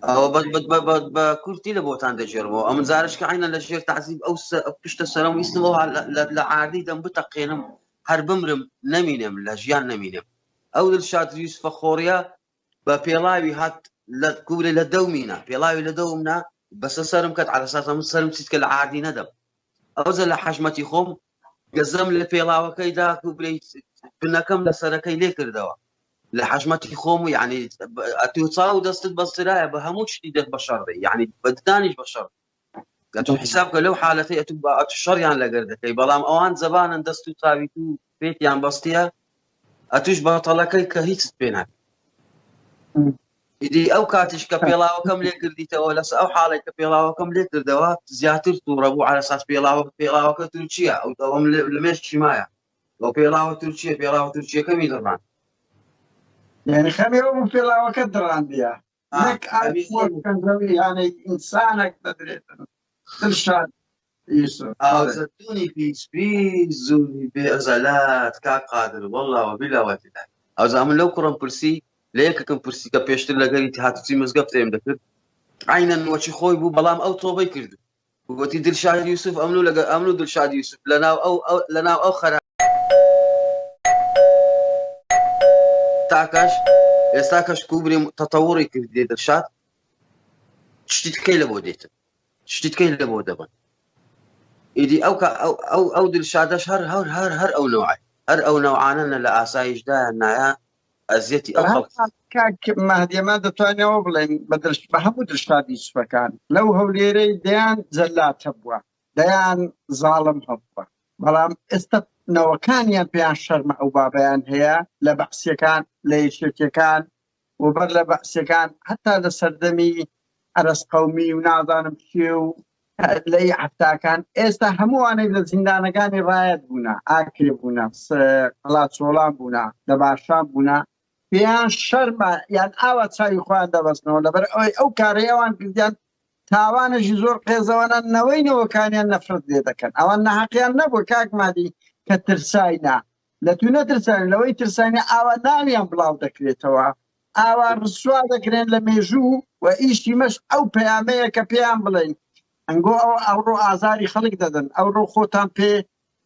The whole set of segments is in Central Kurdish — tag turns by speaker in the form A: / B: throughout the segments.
A: ئەوە بە کورتی لە بۆتان دەژێڕەوە ئەمن زارشکە عینە لە ژێر تعزیب ئەو پشتە سەرم ویستمەوە لە عاردی دەم بتەقێنم هەر بمرم نەمینم لە ژیان نەمینم ئەو دڵشاد یوسفە خۆڕیە بە پێڵاوی هات لە کوورێ لە دەومینە پێڵاوی لە دەومنا بەسە سرم کەت على ئەساس من سرم چیت کە لە عاردی نەدەم ئەوزە لە حەشمەتی خۆم گەزەم لە پێڵاوەکەیدا کوبرەی بنەکەم لە سەرەکەی لێ کردەوە لە حەشمەتی خۆم یعنی ئەتو چاو دەستت بەسترایە بە هەموو شتی دەست بە شەڕی یعنی بەدانیش بە شەڕ ئەتو حسابکە لەو حالەتەی ئەتو شەڕیان لەگەر دەکەی بەڵام ئەوان زەبانن دەست و چاوی و پێتیان بەستیە ئەتوش بەتەڵەکەی کە هیچ پێ ناکەی ئیدی ئەو کاتیش کە پێڵاوەکەم لێ کردیتەوە لەس ئەو حاڵی کە پێڵاوەکەم لێ کردەوە زیاتر تووڕە بوو على ئەساس پێڵاوەکە تورکیە ئەوم لە مێشکی مایە بۆ پێڵاوە تورکیە پێڵاوە تورکیەکەمی دەڕان
B: یعنی خەمێەوە بوو پێڵاوەکە دڕاندیە نەک یانەی ئینسانێک دەدرێتن دڵشاد یوسف
A: ئازەتونی پیس زوونی بێعزەلات کاک قادر وەڵڵاوە بیلاوەتیدا ئەوزا من لەو کوڕم پرسی لە یەکەکەم پرسی کە پێشتر لەگەری هاتوچی مزگەفت تێم دەکرد عینەن وەچی خۆی بوو بەڵام ئەو تۆبەی کرد گوتی دڵشاد یوسف ئەمنو دڵشاد یوسف لەناو ئەو خەرا تاکەش ئێستا کەش کوبری تەتەوڕی کردی دڵشاد شتی تکەی لە بۆ دێتن شتی تکەی لە بۆ دەبن ئیدی ئەو دڵشادەش هەر ئەو نوعی هەر ئەو نەوعانە لە ئاسایشدایان نایە ئەزیەتی ئەو
B: کاک مەهدیەمان دەتوانێتەوە بڵێن بە هەموو دڵشاد یوسفەکان لەو هەولێرەی دەیان جەلات هەبووە دەیان زاڵم هەبووە بەڵام ئێستا نەوەکانیان پێیان شەرمە ئەو بابەیان هەیە لە بەعسیەکان لە یەکێتیەکان وبەر لە بەعسیەکان هەتا لە سەردەمی عەرەز قەومی و نازانم چێ و لەی عەفتاکان ئێستا هەمووانەی لە زیندانەکانی ڕایەت بوونە ئاکرێ بوونە قەڵاچۆڵان بوونە لە باشان بوونە پێیان شەرمە یان ئاوا چاوی خۆیان دەبەستنەوە لەبەر ئەوەی ئەو کارەی ئەوان کردیان تاوانەژی زۆر قێزەوەنە نەوەینەوەکانیان نەفرەت لێ دەکەن ئەوان نەحەقیان نەبوو کاک مادی کە ترساینە لە تو نەترسان لەوەی ترسانی ئاوا ناویان بڵاو دەکرێتەوە ئاوا ڕسوا دەکرێن لە مێژوو و ئیشتی مەش ئەو پەیامەیە کە پێیان بڵێن ئەنگۆ ئەوڕۆ ئازاری خەڵک دەدەن ئەوڕۆ خۆتان پێ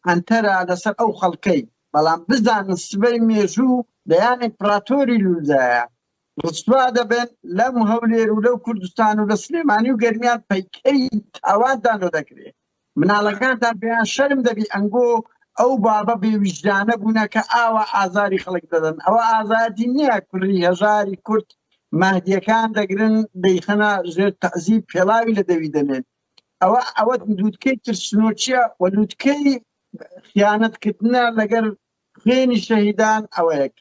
B: ئەنتەرە لەسەر ئەو خەڵکەی بەڵام بزانن سبەی مێژوو دەیان ئیمپراتۆری لوزایە ڕسوا دەبن لەم هەولێر و لەو کوردستان و لە سلێمانی و گەرمیان پەیکەری تاواندانۆ دەکرێت مناڵەکانتان پێیان شەرم دەبی ئەنگۆ ئەو بابە بێویژدانە بوونە کە ئاوا ئازاری خەڵک دەدەن ئەوە ئازادی نییە کوڕی هەژاری کورد مەهدیەکان دەگرن دەیخەنە ژێر تەعزیب پێڵاوی لە دەوی دەنێن ئەوە لووتکەی ترسنۆچیە و لووتکەی خیانەتکردنە لەگەر خوێنی شەهیدان ئەوەیەک